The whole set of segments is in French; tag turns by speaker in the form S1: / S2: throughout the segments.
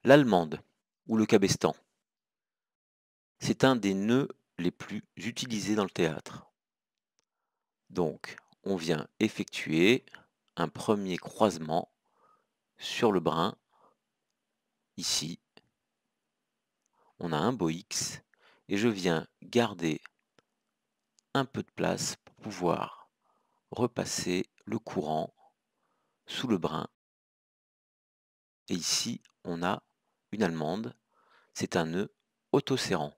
S1: L'allemande ou le cabestan, c'est un des nœuds les plus utilisés dans le théâtre. Donc, on vient effectuer un premier croisement sur le brin, ici. On a un beau X et je viens garder un peu de place pour pouvoir repasser le courant sous le brin. Et ici, on a une allemande. C'est un nœud autoserrant.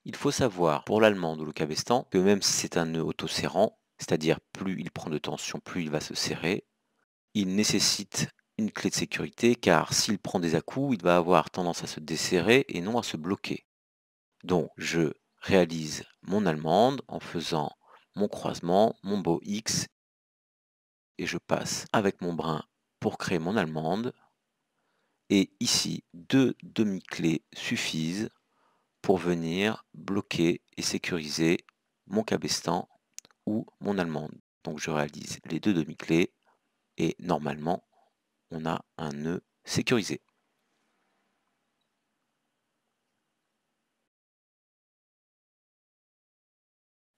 S1: Il faut savoir pour l'allemande ou le cabestan que même si c'est un nœud autoserrant, c'est-à-dire plus il prend de tension, plus il va se serrer, il nécessite une clé de sécurité car s'il prend des à-coups, il va avoir tendance à se desserrer et non à se bloquer. Donc je réalise mon allemande en faisant mon croisement, mon beau X et je passe avec mon brin pour créer mon allemande. Et ici, 2 demi-clés suffisent pour venir bloquer et sécuriser mon cabestan ou mon allemande. Donc je réalise les 2 demi-clés et normalement, on a un nœud sécurisé.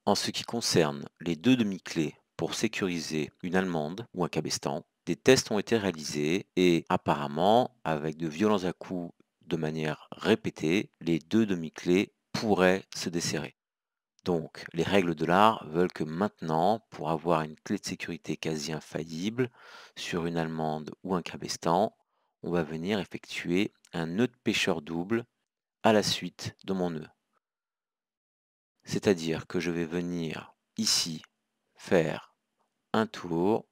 S1: En ce qui concerne les 2 demi-clés pour sécuriser une allemande ou un cabestan, des tests ont été réalisés et apparemment, avec de violents à-coups de manière répétée, les 2 demi-clés pourraient se desserrer. Donc, les règles de l'art veulent que maintenant, pour avoir une clé de sécurité quasi infaillible sur une allemande ou un cabestan, on va venir effectuer un nœud de pêcheur double à la suite de mon nœud. C'est-à-dire que je vais venir ici faire un tour,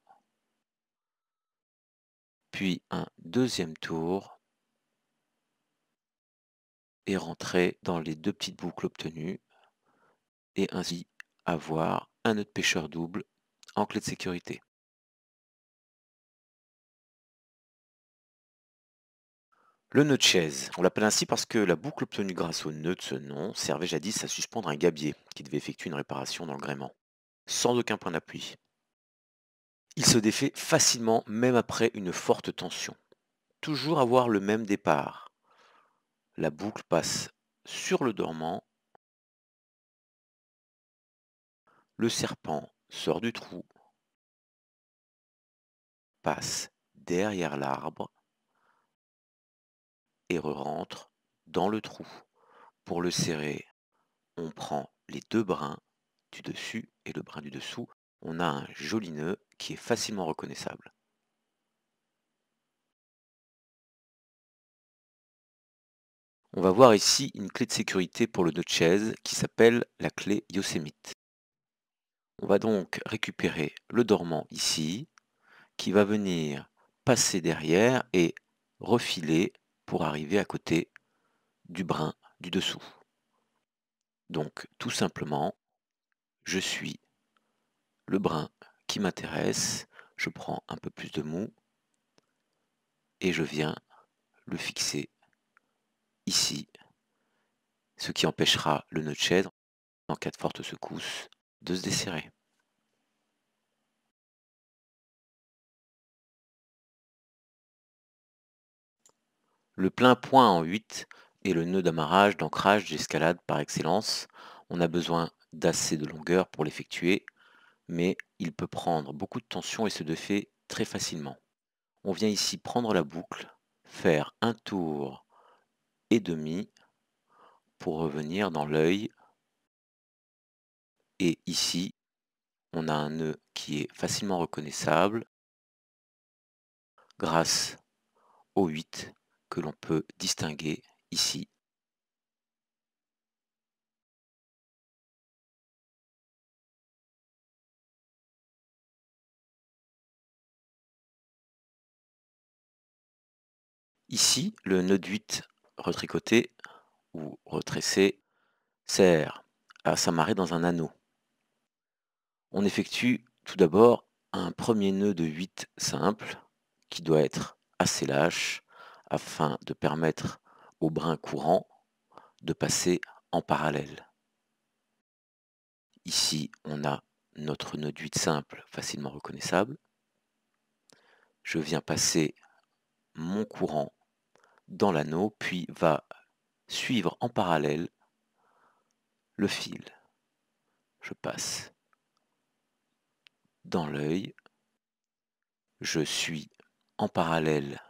S1: puis un deuxième tour et rentrer dans les 2 petites boucles obtenues et ainsi avoir un nœud de pêcheur double en clé de sécurité. Le nœud de chaise, on l'appelle ainsi parce que la boucle obtenue grâce au nœud de ce nom servait jadis à suspendre un gabier qui devait effectuer une réparation dans le gréement, sans aucun point d'appui. Il se défait facilement même après une forte tension. Toujours avoir le même départ. La boucle passe sur le dormant, le serpent sort du trou, passe derrière l'arbre et rentre dans le trou. Pour le serrer, on prend les 2 brins du dessus et le brin du dessous. On a un joli nœud qui est facilement reconnaissable. On va voir ici une clé de sécurité pour le nœud de chaise qui s'appelle la clé Yosemite. On va donc récupérer le dormant ici, qui va venir passer derrière et refiler pour arriver à côté du brin du dessous. Donc tout simplement, je suis le brin qui m'intéresse, je prends un peu plus de mou et je viens le fixer ici, ce qui empêchera le nœud de chaise, en cas de forte secousse, de se desserrer. Le plein point en 8 est le nœud d'amarrage, d'ancrage, d'escalade par excellence. On a besoin d'assez de longueur pour l'effectuer, mais il peut prendre beaucoup de tension et se défait très facilement. On vient ici prendre la boucle, faire un tour et demi pour revenir dans l'œil. Et ici, on a un nœud qui est facilement reconnaissable grâce au 8 que l'on peut distinguer ici. Ici, le nœud de 8 retricoté ou retressé sert à s'amarrer dans un anneau. On effectue tout d'abord un premier nœud de 8 simple qui doit être assez lâche afin de permettre au brin courant de passer en parallèle. Ici, on a notre nœud d'8 simple facilement reconnaissable. Je viens passer mon courant dans l'anneau, puis va suivre en parallèle le fil. Je passe dans l'œil, je suis en parallèle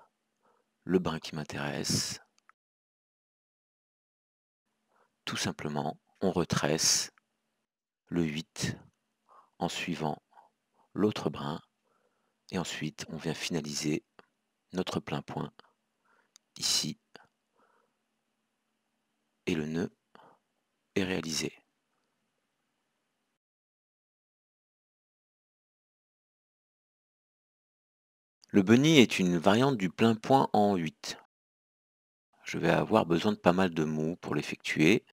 S1: le brin qui m'intéresse. Tout simplement, on retresse le 8 en suivant l'autre brin et ensuite on vient finaliser notre plein point ici et le nœud est réalisé. Le bunny est une variante du plein point en 8. Je vais avoir besoin de pas mal de mous pour l'effectuer.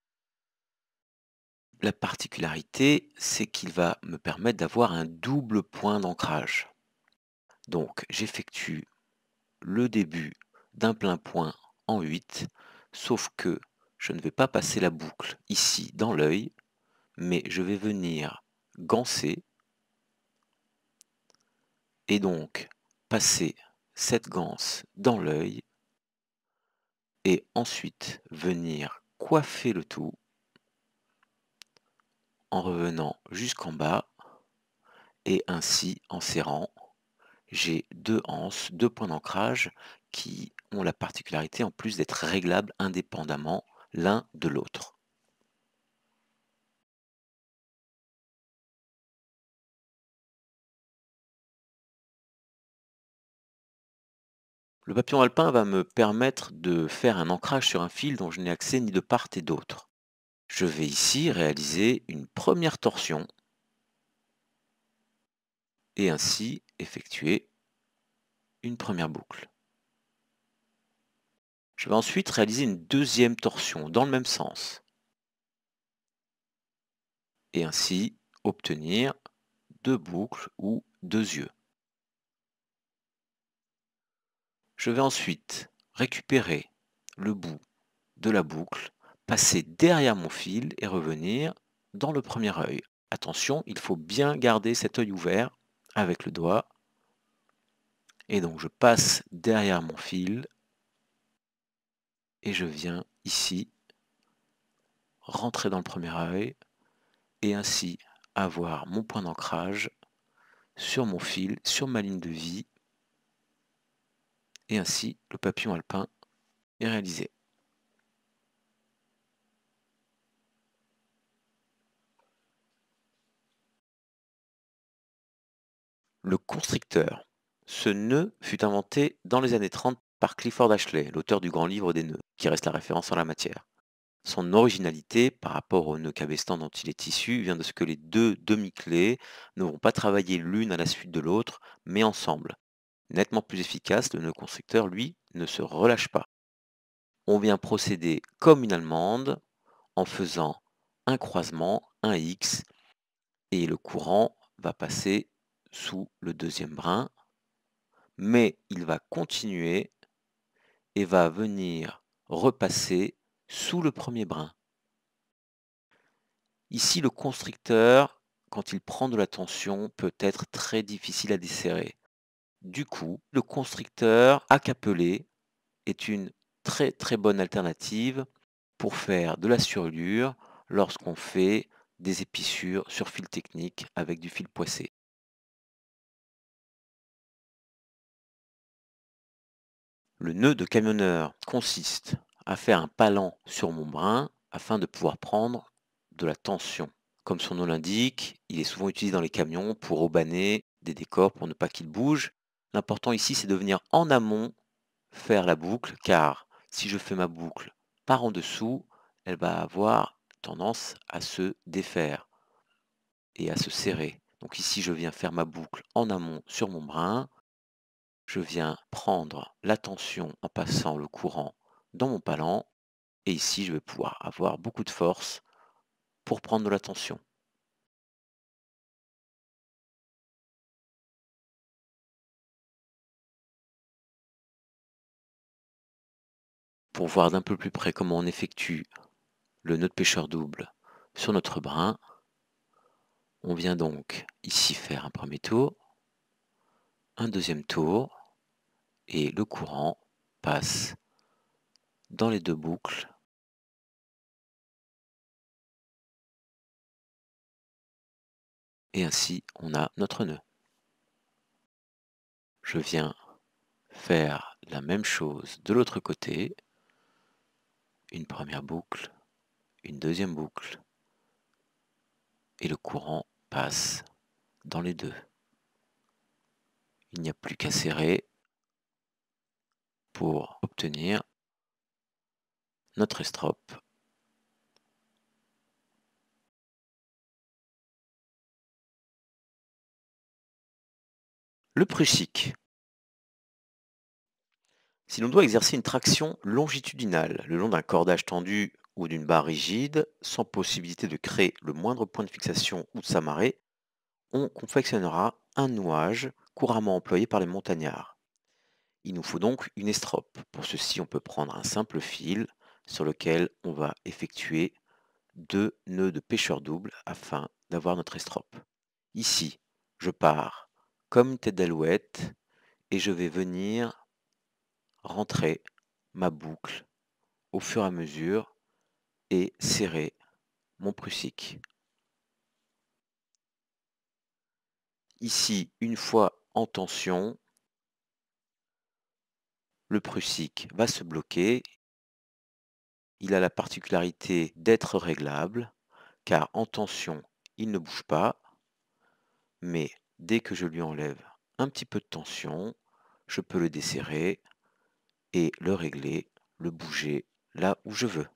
S1: La particularité, c'est qu'il va me permettre d'avoir un double point d'ancrage. Donc j'effectue le début d'un plein point en 8, sauf que je ne vais pas passer la boucle ici dans l'œil, mais je vais venir ganser et donc passer cette ganse dans l'œil et ensuite venir coiffer le tout en revenant jusqu'en bas et ainsi en serrant. J'ai deux anses, deux points d'ancrage qui ont la particularité en plus d'être réglables indépendamment l'un de l'autre. Le papillon alpin va me permettre de faire un ancrage sur un fil dont je n'ai accès ni de part et d'autre. Je vais ici réaliser une première torsion et ainsi effectuer une première boucle. Je vais ensuite réaliser une deuxième torsion dans le même sens et ainsi obtenir deux boucles ou deux yeux. Je vais ensuite récupérer le bout de la boucle, passer derrière mon fil et revenir dans le premier œil. Attention, il faut bien garder cet œil ouvert avec le doigt. Et donc je passe derrière mon fil et je viens ici rentrer dans le premier œil et ainsi avoir mon point d'ancrage sur mon fil, sur ma ligne de vie. Et ainsi le papillon alpin est réalisé. Le constricteur. Ce nœud fut inventé dans les années 30 par Clifford Ashley, l'auteur du grand livre des nœuds, qui reste la référence en la matière. Son originalité par rapport au nœud cabestan dont il est issu vient de ce que les deux demi-clés ne vont pas travailler l'une à la suite de l'autre, mais ensemble. Nettement plus efficace, le nœud constricteur, lui, ne se relâche pas. On vient procéder comme une allemande en faisant un croisement, un X, et le courant va passer sous le deuxième brin, mais il va continuer et va venir repasser sous le premier brin. Ici, le constricteur, quand il prend de la tension, peut être très difficile à desserrer. Du coup, le constricteur acapelé est une très très bonne alternative pour faire de la surlure lorsqu'on fait des épissures sur fil technique avec du fil poissé. Le nœud de camionneur consiste à faire un palan sur mon brin afin de pouvoir prendre de la tension. Comme son nom l'indique, il est souvent utilisé dans les camions pour aubaner des décors pour ne pas qu'ils bougent. L'important ici, c'est de venir en amont faire la boucle, car si je fais ma boucle par en dessous, elle va avoir tendance à se défaire et à se serrer. Donc ici, je viens faire ma boucle en amont sur mon brin. Je viens prendre la tension en passant le courant dans mon palan. Et ici, je vais pouvoir avoir beaucoup de force pour prendre de la tension. Pour voir d'un peu plus près comment on effectue le nœud de pêcheur double sur notre brin, On vient donc ici faire un premier tour, un deuxième tour, et le courant passe dans les deux boucles. Et ainsi, on a notre nœud. Je viens faire la même chose de l'autre côté. Une première boucle, une deuxième boucle, et le courant passe dans les deux. Il n'y a plus qu'à serrer pour obtenir notre estrope. Le prusik. Si l'on doit exercer une traction longitudinale le long d'un cordage tendu ou d'une barre rigide, sans possibilité de créer le moindre point de fixation ou de s'amarrer, on confectionnera un nouage couramment employé par les montagnards. Il nous faut donc une estrope. Pour ceci, on peut prendre un simple fil sur lequel on va effectuer 2 nœuds de pêcheur double afin d'avoir notre estrope. Ici, je pars comme une tête d'alouette et je vais venir rentrer ma boucle au fur et à mesure et serrer mon prusik. Ici, une fois en tension, le prusik va se bloquer. Il a la particularité d'être réglable, car en tension, il ne bouge pas, mais dès que je lui enlève un petit peu de tension, je peux le desserrer et le régler, le bouger là où je veux.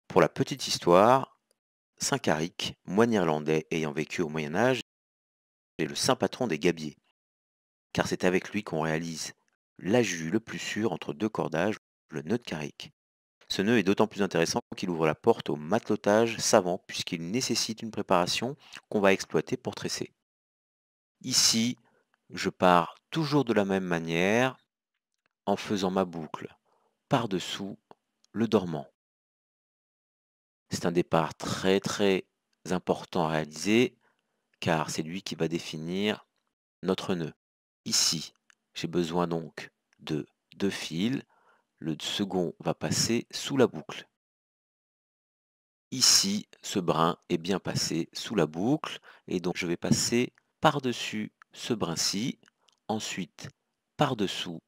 S1: Pour la petite histoire, Saint Caric, moine irlandais ayant vécu au Moyen Âge, est le saint patron des gabiers, car c'est avec lui qu'on réalise l'ajus le plus sûr entre deux cordages, le nœud de Caric. Ce nœud est d'autant plus intéressant qu'il ouvre la porte au matelotage savant puisqu'il nécessite une préparation qu'on va exploiter pour tresser. Ici, je pars toujours de la même manière en faisant ma boucle par-dessous le dormant. C'est un départ très important à réaliser car c'est lui qui va définir notre nœud. Ici, j'ai besoin donc de 2 fils. Le second va passer sous la boucle. Ici, ce brin est bien passé sous la boucle et donc je vais passer par-dessus ce brin-ci, ensuite par-dessous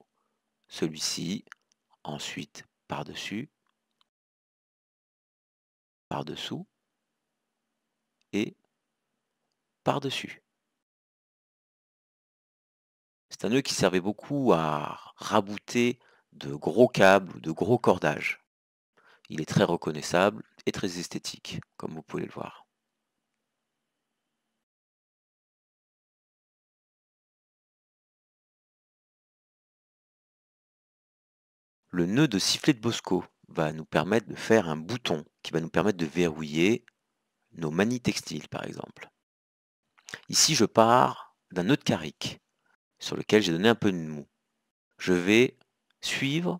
S1: celui-ci, ensuite par-dessus, par-dessous et par-dessus. C'est un nœud qui servait beaucoup à rabouter de gros câbles ou de gros cordages. Il est très reconnaissable et très esthétique, comme vous pouvez le voir. Le nœud de sifflet de Bosco va nous permettre de faire un bouton qui va nous permettre de verrouiller nos manies textiles, par exemple. Ici, je pars d'un nœud de Caric sur lequel j'ai donné un peu de mou. Je vais suivre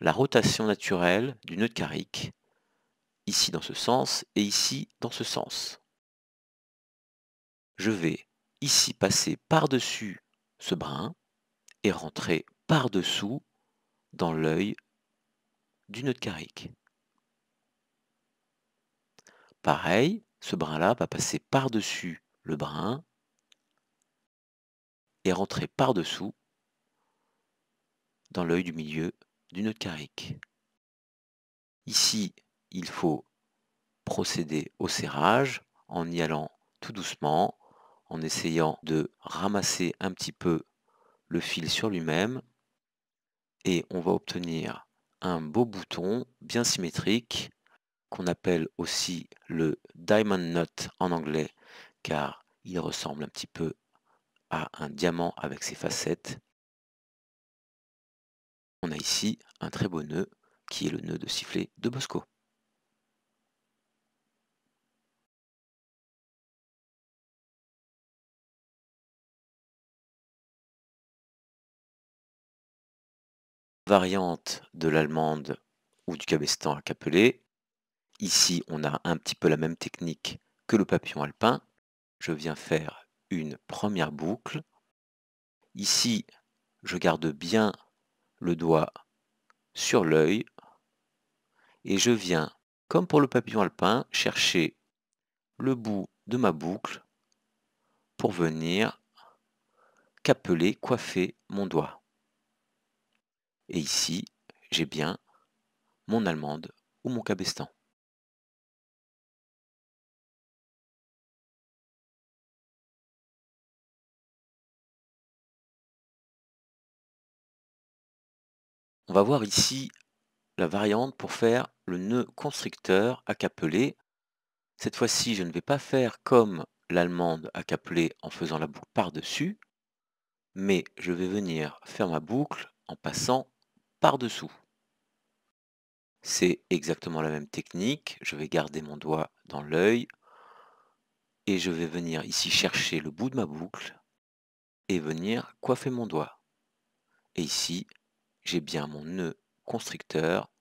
S1: la rotation naturelle du nœud de Caric, ici dans ce sens et ici dans ce sens. Je vais ici passer par-dessus ce brin et rentrer par-dessous dans l'œil du nœud de Caric. Pareil, ce brin-là va passer par-dessus le brin et rentrer par-dessous dans l'œil du milieu du nœud de Caric. Ici, il faut procéder au serrage en y allant tout doucement, en essayant de ramasser un petit peu le fil sur lui-même et on va obtenir un beau bouton bien symétrique qu'on appelle aussi le diamond knot en anglais car il ressemble un petit peu à un diamant avec ses facettes. On a ici un très beau nœud qui est le nœud de sifflet de Bosco. Variante de l'allemande ou du cabestan à capeler. Ici, on a un petit peu la même technique que le papillon alpin. Je viens faire une première boucle. Ici, je garde bien le doigt sur l'œil et je viens, comme pour le papillon alpin, chercher le bout de ma boucle pour venir capeler, coiffer mon doigt. Et ici, j'ai bien mon allemande ou mon cabestan. On va voir ici la variante pour faire le nœud constricteur à capeler. Cette fois-ci, je ne vais pas faire comme l'allemande à capeler en faisant la boucle par-dessus, mais je vais venir faire ma boucle en passant par-dessous. C'est exactement la même technique. Je vais garder mon doigt dans l'œil et je vais venir ici chercher le bout de ma boucle et venir coiffer mon doigt. Et ici, j'ai bien mon nœud constricteur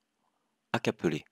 S1: à capeler.